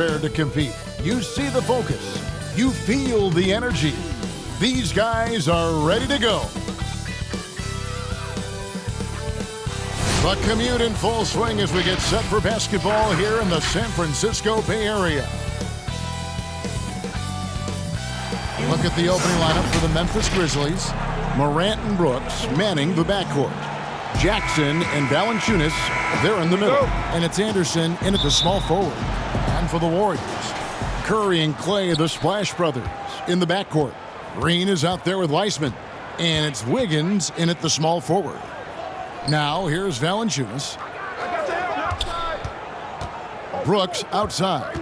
To compete. You see the focus. You feel the energy. These guys are ready to go. The commute in full swing as we get set for basketball here in the San Francisco Bay Area. Look at the opening lineup for the Memphis Grizzlies. Morant and Brooks manning the backcourt. Jackson and Valanciunas, they're in the middle. And it's Anderson in at the small forward. And for the Warriors, Curry and Clay, the Splash Brothers, in the backcourt. Green is out there with Weissman. And it's Wiggins in at the small forward. Now, here's Valanciunas. Brooks outside.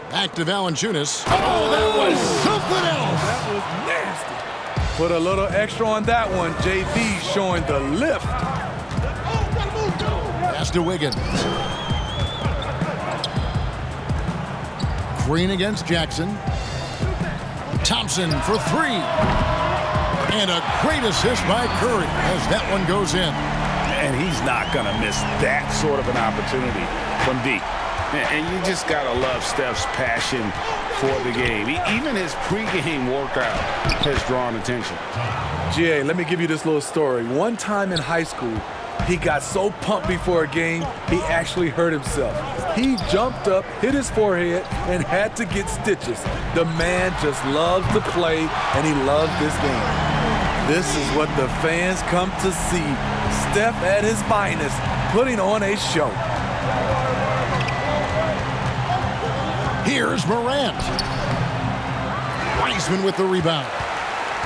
Back to Valanciunas. Oh, that was something else. That was nasty. Put a little extra on that one. JV showing the lift. Pass to Wiggins. Green against Jackson. Thompson for three. And a great assist by Curry as that one goes in. And he's not going to miss that sort of an opportunity from deep. And you just got to love Steph's passion for the game. Even his pregame workout has drawn attention. GA, let me give you this little story. One time in high school, he got so pumped before a game, he actually hurt himself. He jumped up, hit his forehead, and had to get stitches. The man just loves to play, and he loves this game. This is what the fans come to see. Steph at his finest, putting on a show. Here's Morant. Weissman with the rebound.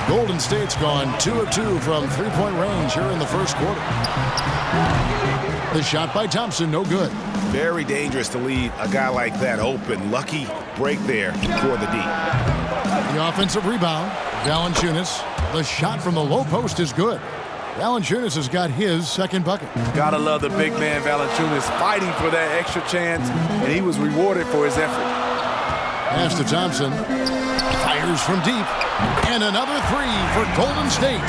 Golden State's gone 2 of 2 from three-point range here in the first quarter. The shot by Thompson, no good. Very dangerous to leave a guy like that open. Lucky break there for the D. The offensive rebound. Valanciunas. The shot from the low post is good. Valanciunas has got his second bucket. Gotta love the big man Valanciunas fighting for that extra chance, and he was rewarded for his effort. Pass to Thompson. Fires from deep. And another three for Golden State.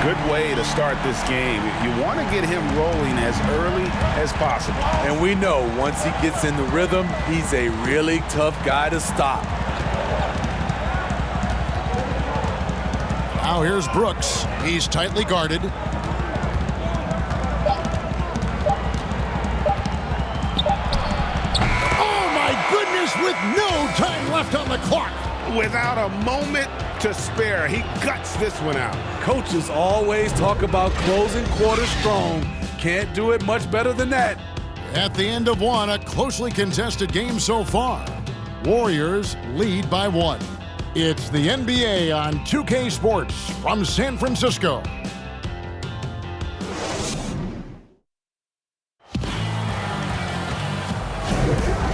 Good way to start this game. You want to get him rolling as early as possible. And we know once he gets in the rhythm, he's a really tough guy to stop. Now here's Brooks. He's tightly guarded. Oh my goodness, with no time left on the clock. Without a moment to spare, he guts this one out. Coaches always talk about closing quarters strong. Can't do it much better than that. At the end of one, a closely contested game so far. Warriors lead by 1. It's the NBA on 2K Sports from San Francisco.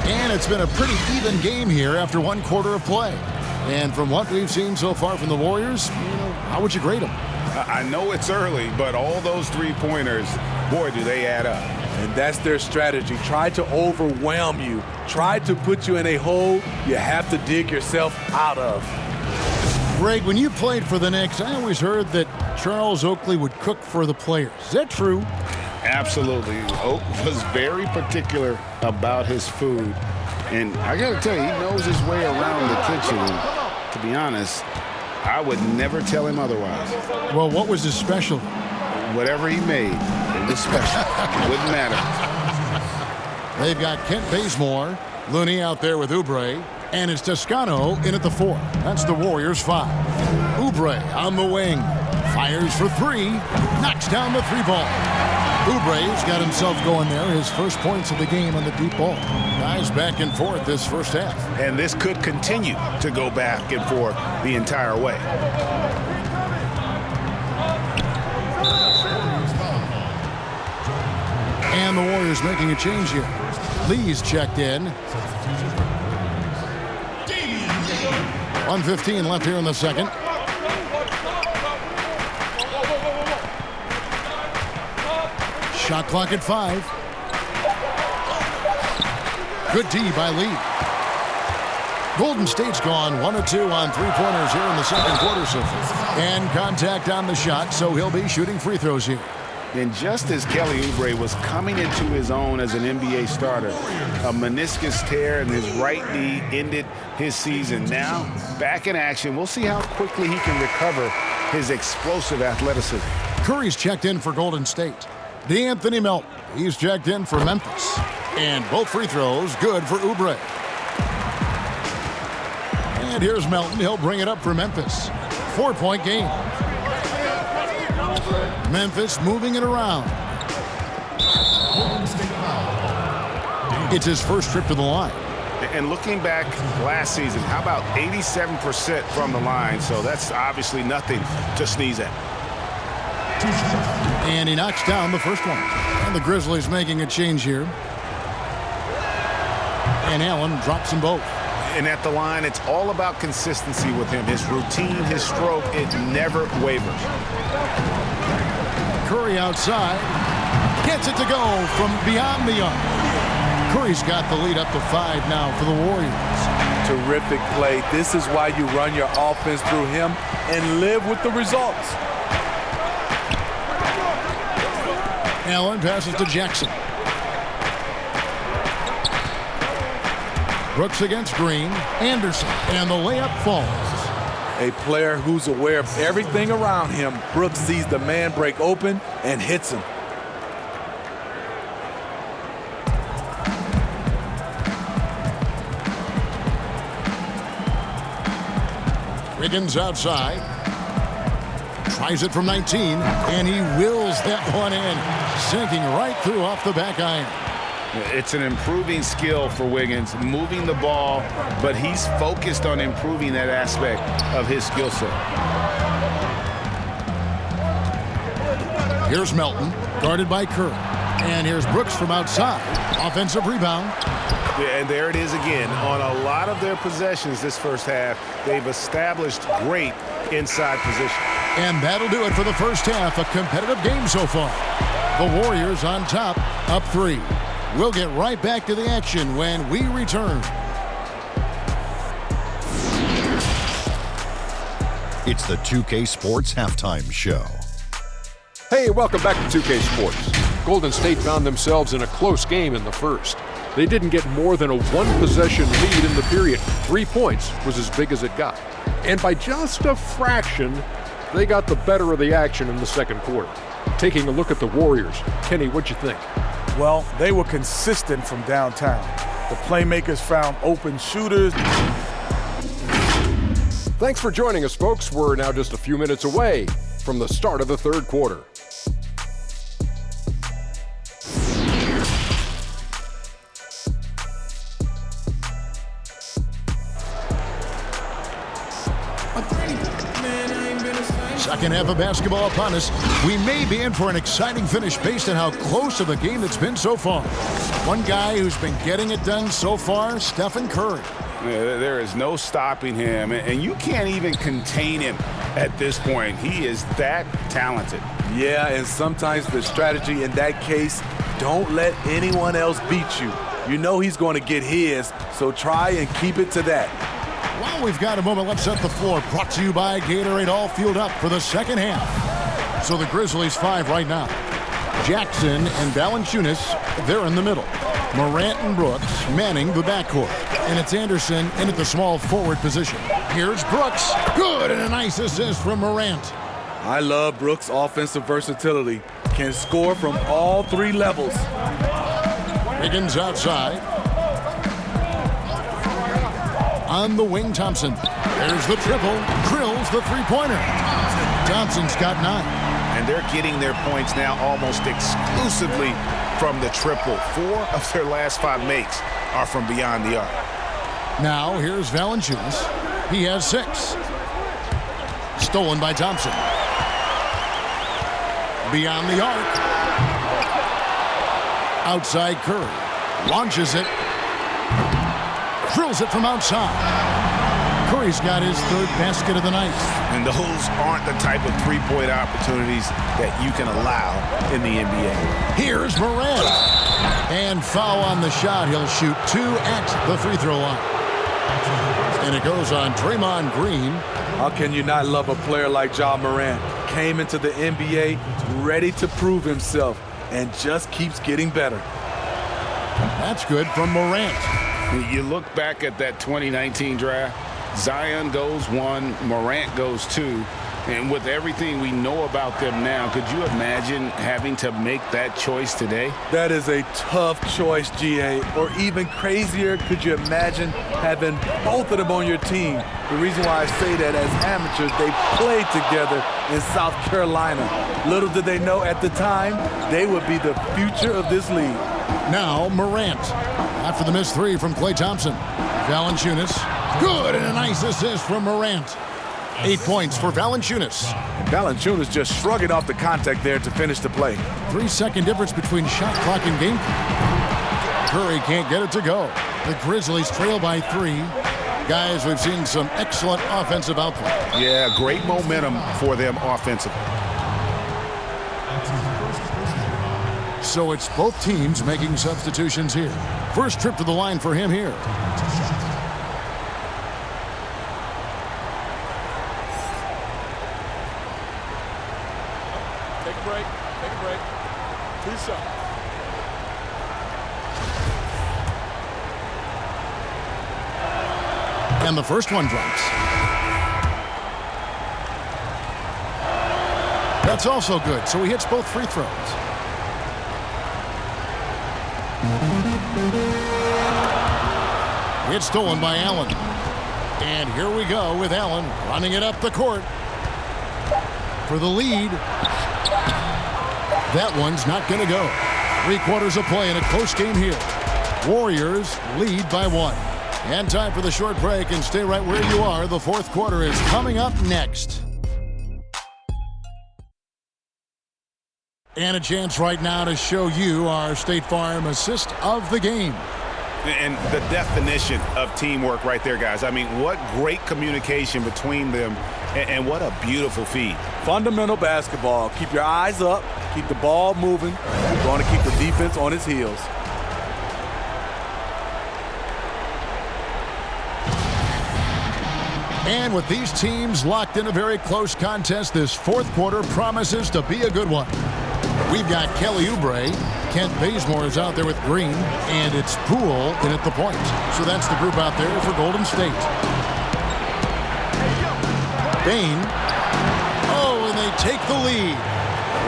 And it's been a pretty even game here after one quarter of play. And from what we've seen so far from the Warriors, how would you grade them? I know it's early, but all those three-pointers, boy, do they add up. And that's their strategy. Try to overwhelm you. Try to put you in a hole you have to dig yourself out of. Greg, when you played for the Knicks, I always heard that Charles Oakley would cook for the players. Is that true? Absolutely. Oak was very particular about his food. And I got to tell you, he knows his way around the kitchen. And to be honest, I would never tell him otherwise. Well, what was his special? Whatever he made, it was special. It wouldn't matter. They've got Kent Bazemore, Looney out there with Oubre, and it's Toscano in at the 4. That's the Warriors' 5. Oubre on the wing. Fires for 3. Knocks down the 3-ball. Oubre's got himself going there. His first points of the game on the deep ball. Guys back and forth this first half. And this could continue to go back and forth the entire way. And the Warriors making a change here. Lee's checked in. 1:15 left here in the second. Shot clock at 5. Good D by Lee. Golden State's gone 1 of 2 on three-pointers here in the second quarter so far. And contact on the shot, so he'll be shooting free throws here. And just as Kelly Oubre was coming into his own as an NBA starter, a meniscus tear in his right knee ended his season. Now, back in action, we'll see how quickly he can recover his explosive athleticism. Curry's checked in for Golden State. DeAnthony Melton, he's checked in for Memphis. And both free throws good for Oubre. And here's Melton. He'll bring it up for Memphis. 4-point game. Memphis moving it around. It's his first trip to the line. And looking back last season, how about 87% from the line? So that's obviously nothing to sneeze at. And he knocks down the first one. And the Grizzlies making a change here. And Allen drops them both. And at the line, it's all about consistency with him. His routine, his stroke, it never wavers. Curry outside. Gets it to go from beyond the arc. Curry's got the lead up to 5 now for the Warriors. Terrific play. This is why you run your offense through him and live with the results. Allen passes to Jackson. Brooks against Green. Anderson. And the layup falls. A player who's aware of everything around him. Brooks sees the man break open and hits him. Wiggins outside. Tries it from 19. And he wills that one in. Sinking right through off the back iron. It's an improving skill for Wiggins, moving the ball, but he's focused on improving that aspect of his skill set. Here's Melton, guarded by Curry. And here's Brooks from outside. Offensive rebound. Yeah, and there it is again. On a lot of their possessions this first half, they've established great inside position. And that'll do it for the first half. A competitive game so far. The Warriors on top, up 3. We'll get right back to the action when we return. It's the 2K Sports Halftime Show. Hey, welcome back to 2K Sports. Golden State found themselves in a close game in the first. They didn't get more than a one-possession lead in the period. 3 points was as big as it got. And by just a fraction, they got the better of the action in the second quarter. Taking a look at the Warriors. Kenny, what'd you think? Well, they were consistent from downtown. The playmakers found open shooters. Thanks for joining us, folks. We're now just a few minutes away from the start of the third quarter. Second half of basketball upon us. We may be in for an exciting finish based on how close of a game it's been so far. One guy who's been getting it done so far, Stephen Curry. Yeah, there is no stopping him, and you can't even contain him at this point. He is that talented. Yeah, and sometimes the strategy in that case, don't let anyone else beat you. You know he's going to get his, so try and keep it to that. Well, we've got a moment. Let's set the floor. Brought to you by Gatorade, all fueled up for the second half. So the Grizzlies 5 right now. Jackson and Valanciunas, they're in the middle. Morant and Brooks manning the backcourt. And it's Anderson in at the small forward position. Here's Brooks. Good, and a nice assist from Morant. I love Brooks' offensive versatility. Can score from all 3 levels. Wiggins outside. On the wing, Thompson. There's the triple. Drills the three-pointer. Thompson's got 9. And they're getting their points now almost exclusively from the triple. 4 of their last 5 makes are from beyond the arc. Now here's Valanciunas. He has 6. Stolen by Thompson. Beyond the arc. Outside Curry. Launches it. Drills it from outside. Curry's got his 3rd basket of the night. And those aren't the type of three-point opportunities that you can allow in the NBA. Here's Morant. And foul on the shot. He'll shoot 2 at the free throw line. And it goes on Draymond Green. How can you not love a player like Ja Morant? Came into the NBA ready to prove himself, and just keeps getting better. That's good from Morant. You look back at that 2019 draft, Zion goes 1, Morant goes 2. And with everything we know about them now, could you imagine having to make that choice today? That is a tough choice, GA. Or even crazier, could you imagine having both of them on your team? The reason why I say that, as amateurs, they played together in South Carolina. Little did they know at the time, they would be the future of this league. Now Morant. After the missed three from Klay Thompson. Valanciunas. Good, and a nice assist from Morant. 8 points for Valanciunas. Valanciunas just shrugging off the contact there to finish the play. 3-second difference between shot clock and game clock. Curry can't get it to go. The Grizzlies trail by 3. Guys, we've seen some excellent offensive output. Yeah, great momentum for them offensively. So it's both teams making substitutions here. First trip to the line for him here. Take a break. Take a break. 2 shots. And the first one drops. That's also good, so he hits both free throws. It's stolen by Allen. And here we go with Allen running it up the court for the lead. That one's not going to go. 3 quarters of play in a close game here. Warriors lead by 1. And time for the short break, and stay right where you are. The fourth quarter is coming up next. And a chance right now to show you our State Farm assist of the game. And the definition of teamwork right there, guys. I mean, what great communication between them, and what a beautiful feed. Fundamental basketball. Keep your eyes up. Keep the ball moving. You're going to keep the defense on its heels. And with these teams locked in a very close contest, this fourth quarter promises to be a good one. We've got Kelly Oubre. Kent Bazemore is out there with Green, and it's Poole in at the point. So that's the group out there for Golden State. Bain. Oh, and they take the lead.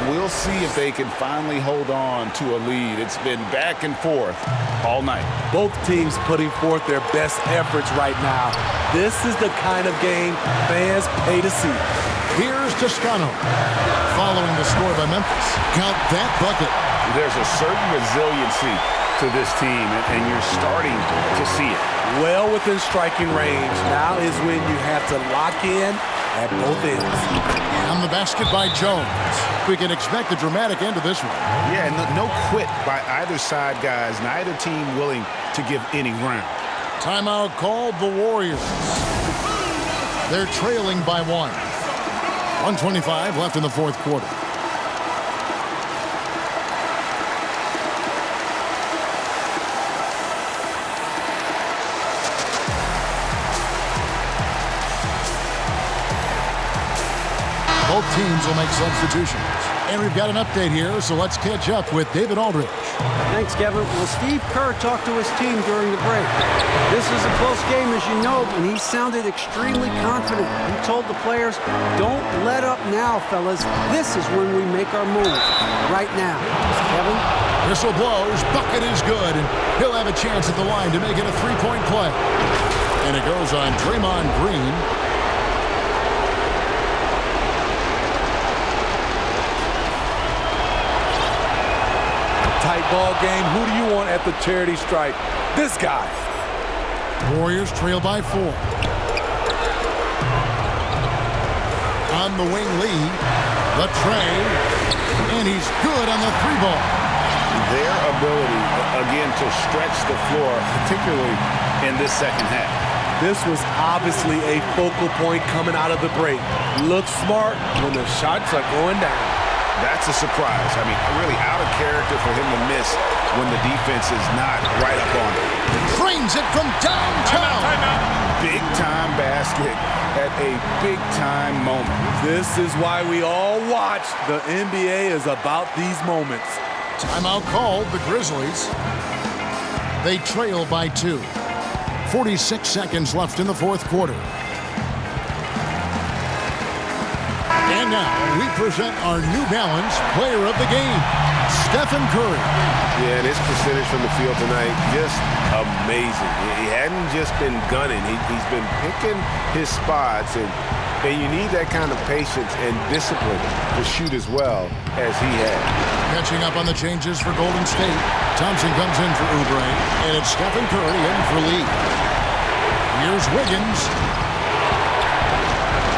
We'll see if they can finally hold on to a lead. It's been back and forth all night. Both teams putting forth their best efforts right now. This is the kind of game fans pay to see. Here's Toscano. Following the score by Memphis. Count that bucket. There's a certain resiliency to this team, and you're starting to see it. Well within striking range. Now is when you have to lock in at both ends. On the basket by Jones. We can expect a dramatic end to this one. Yeah, no quit by either side, guys. Neither team willing to give any ground. Timeout called the Warriors. They're trailing by 1. 1:25 left in the fourth quarter. Both teams will make substitutions. And we've got an update here, so let's catch up with David Aldridge. Thanks, Kevin. Well, Steve Kerr talked to his team during the break. This is a close game, as you know, and he sounded extremely confident. He told the players, don't let up now, fellas. This is when we make our move. Right now. Kevin? Whistle blows, bucket is good, and he'll have a chance at the line to make it a three-point play. And it goes on Draymond Green. Tight ball game. Who do you want at the charity stripe? This guy. Warriors trail by 4. On the wing, Lee. The tray. And he's good on the 3-ball. Their ability, again, to stretch the floor, particularly in this second half. This was obviously a focal point coming out of the break. Looks smart when the shots are going down. That's a surprise. I mean, really out of character for him to miss when the defense is not right up on him. Drains it from downtown. Big time basket. at a big-time moment. This is why we all watch. The NBA is about these moments. Timeout called, the Grizzlies. They trail by 2. 46 seconds left in the fourth quarter. And now we present our New Balance player of the game, Stephen Curry. Yeah, this percentage from the field tonight, just amazing. He hadn't just been gunning. He's been picking his spots, and you need that kind of patience and discipline to shoot as well as he had. Catching up on the changes for Golden State. Thompson comes in for Oubre, and it's Stephen Curry in for Lee. Here's Wiggins.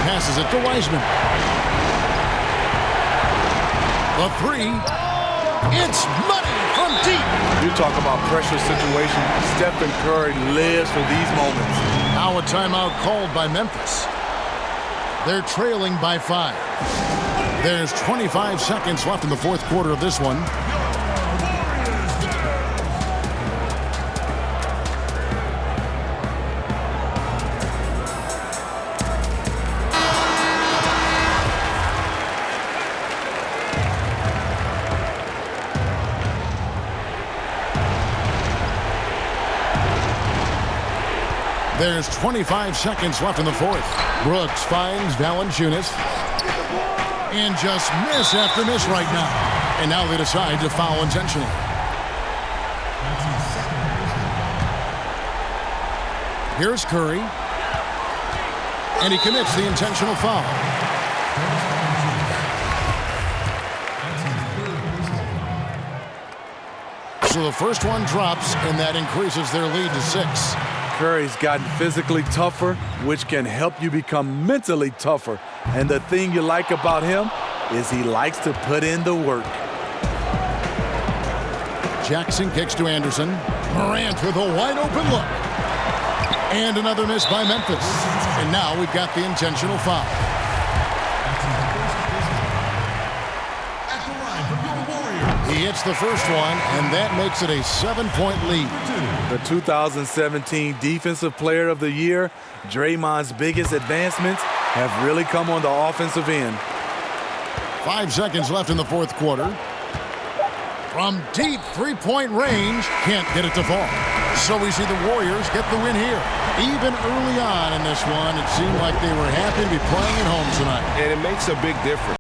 Passes it to Wiseman. The three. It's money from deep. You talk about pressure situation. Stephen Curry lives for these moments. Now a timeout called by Memphis. They're trailing by 5. There's 25 seconds left in the fourth quarter of this one. There's 25 seconds left in the fourth. Brooks finds Valanciunas. And just miss after miss right now. And now they decide to foul intentionally. Here's Curry. And he commits the intentional foul. So the first one drops, and that increases their lead to 6. Curry's gotten physically tougher, which can help you become mentally tougher. And the thing you like about him is he likes to put in the work. Jackson kicks to Anderson. Morant with a wide open look. And another miss by Memphis. And now we've got the intentional foul. He hits the first one, and that makes it a 7-point lead. The 2017 Defensive Player of the Year, Draymond's biggest advancements have really come on the offensive end. 5 seconds left in the fourth quarter. From deep three-point range, can't get it to fall. So we see the Warriors get the win here. Even early on in this one, it seemed like they were happy to be playing at home tonight. And it makes a big difference.